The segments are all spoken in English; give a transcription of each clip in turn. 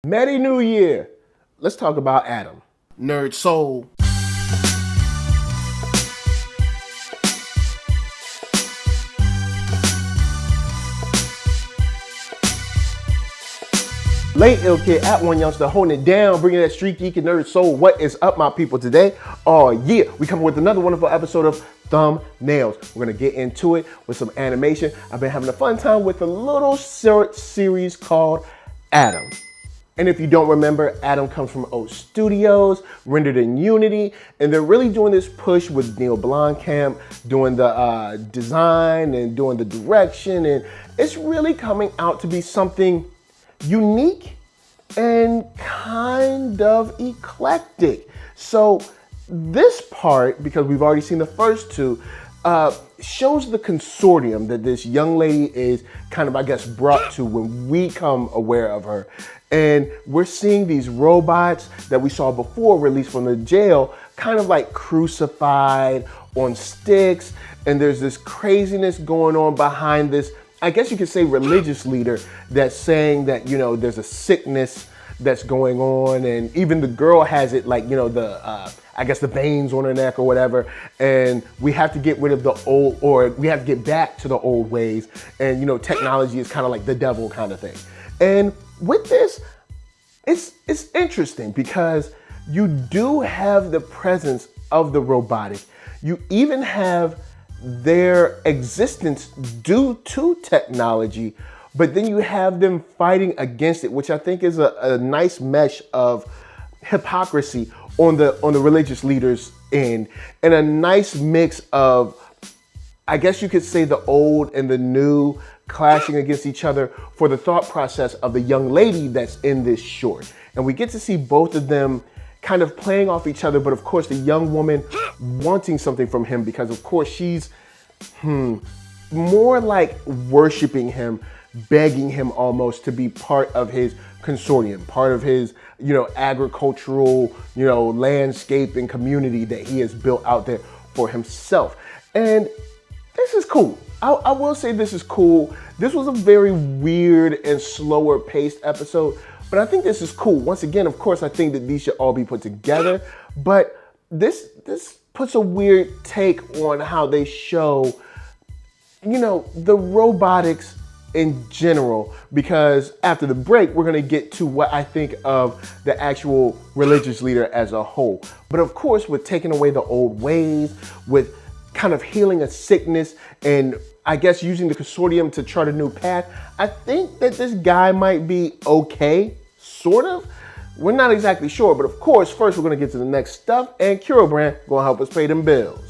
Merry New Year. Let's talk about Adam. NERDSoul. Late Ill Kid at OneYoungsta holding it down, bringing that StreetGeek and NERDSoul. What is up, my people, today? Oh yeah, we come with another wonderful episode of Thumbnails. We're gonna get into it with some animation. I've been having a fun time with a little short series called Adam. And if you don't remember, Adam comes from Oats Studios, rendered in Unity, and they're really doing this push with Neil Blomkamp, doing the design and doing the direction, and it's really coming out to be something unique and kind of eclectic. So this part, because we've already seen the first two, shows the consortium that this young lady is kind of, I guess, brought to when we come aware of her. And we're seeing these robots that we saw before released from the jail, kind of like crucified on sticks. And there's this craziness going on behind this, I guess you could say, religious leader that's saying that, you know, there's a sickness that's going on. And even the girl has it, like, you know, I guess the veins on her neck or whatever. And we have to get rid of the old, or we have to get back to the old ways. And, you know, technology is kind of like the devil kind of thing. And with this, it's interesting because you do have the presence of the robotic. You even have their existence due to technology, but then you have them fighting against it, which I think is a nice mesh of hypocrisy on the religious leaders' end, and a nice mix of, I guess you could say, the old and the new clashing against each other for the thought process of the young lady that's in this short. And we get to see both of them kind of playing off each other, but of course the young woman wanting something from him because of course she's more like worshiping him, begging him almost to be part of his consortium, part of his, you know, agricultural, you know, landscape and community that he has built out there for himself. And this is cool. I will say this is cool. This was a very weird and slower paced episode, but I think this is cool. Once again, of course, I think that these should all be put together, but this puts a weird take on how they show, you know, the robotics in general, because after the break, we're gonna get to what I think of the actual religious leader as a whole. But of course, with taking away the old ways, with kind of healing a sickness, and I guess using the consortium to chart a new path, I think that this guy might be okay, sort of. We're not exactly sure, but of course, first we're gonna get to the next stuff, and Curo Brand gonna help us pay them bills.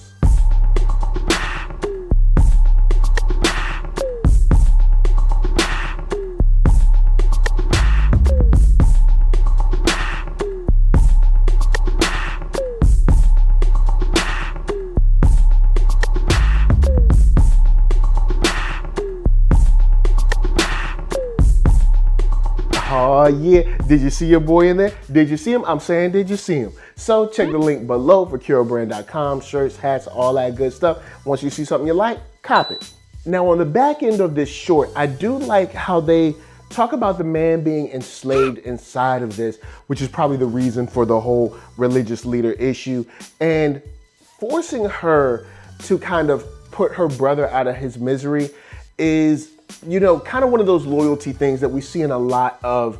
Oh yeah, did you see your boy in there? Did you see him? I'm saying, did you see him? So check the link below for CuroBrand.com, shirts, hats, all that good stuff. Once you see something you like, cop it. Now on the back end of this short, I do like how they talk about the man being enslaved inside of this, which is probably the reason for the whole religious leader issue, and forcing her to kind of put her brother out of his misery is, you know, kind of one of those loyalty things that we see in a lot of,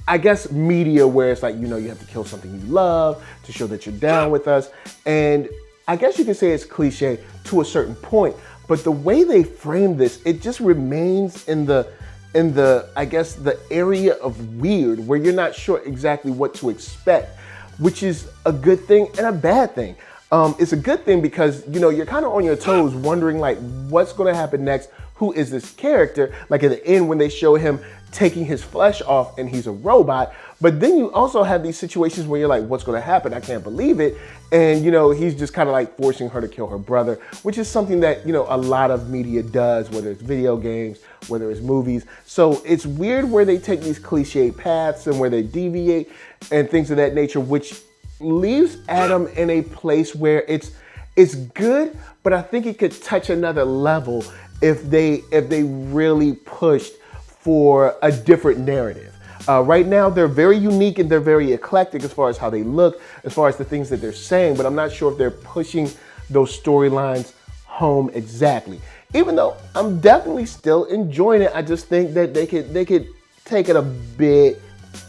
I guess, media, where it's like, you know, you have to kill something you love to show that you're down with us. And I guess you could say it's cliche to a certain point, but the way they frame this, it just remains in the, I guess, the area of weird, where you're not sure exactly what to expect, which is a good thing and a bad thing. It's a good thing because, you know, you're kind of on your toes wondering, like, what's going to happen next? Who is this character? Like at the end when they show him taking his flesh off and he's a robot. But then you also have these situations where you're like, what's going to happen? I can't believe it. And, you know, he's just kind of like forcing her to kill her brother, which is something that, you know, a lot of media does, whether it's video games, whether it's movies. So it's weird where they take these cliche paths and where they deviate and things of that nature, which leaves Adam in a place where it's good, but I think it could touch another level if they really pushed for a different narrative. Right now, they're very unique and they're very eclectic as far as how they look, as far as the things that they're saying, but I'm not sure if they're pushing those storylines home exactly. Even though I'm definitely still enjoying it, I just think that they could take it a bit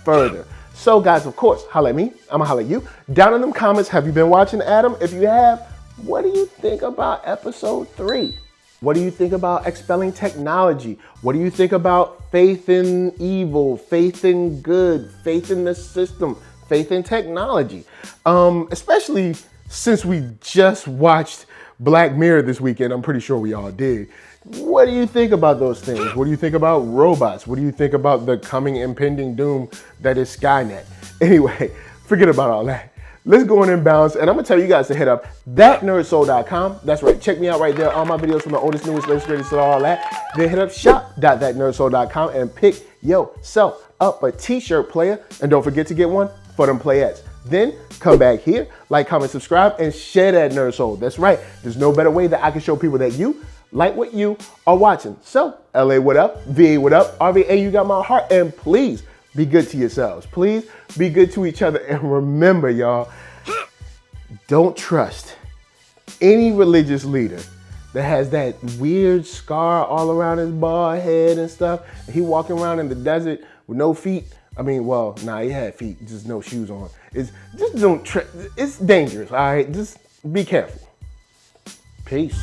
further. So guys, of course, holla at me. I'm gonna holla at you. Down in them comments, have you been watching Adam? If you have, what do you think about episode 3? What do you think about expelling technology? What do you think about faith in evil, faith in good, faith in the system, faith in technology? Especially since we just watched Black Mirror this weekend, I'm pretty sure we all did. What do you think about those things? What do you think about robots? What do you think about the coming impending doom that is Skynet? Anyway, forget about all that. Let's go in and bounce, and I'm gonna tell you guys to hit up ThatNERDSoul.com. That's right, check me out right there. All my videos from the oldest, newest, latest, greatest, and all that. Then hit up shop.thatnerdsoul.com and pick yourself up a t-shirt, player. And don't forget to get one for them playettes. Then come back here, like, comment, subscribe, and share that Nerd Soul. That's right, there's no better way that I can show people that you like what you are watching. So, LA, what up? VA, what up? RVA, you got my heart, and please, be good to yourselves. Please be good to each other. And remember, y'all, don't trust any religious leader that has that weird scar all around his bald head and stuff. And he walking around in the desert with no feet. I mean, well, nah, he had feet, just no shoes on. It's dangerous, all right? Just be careful. Peace.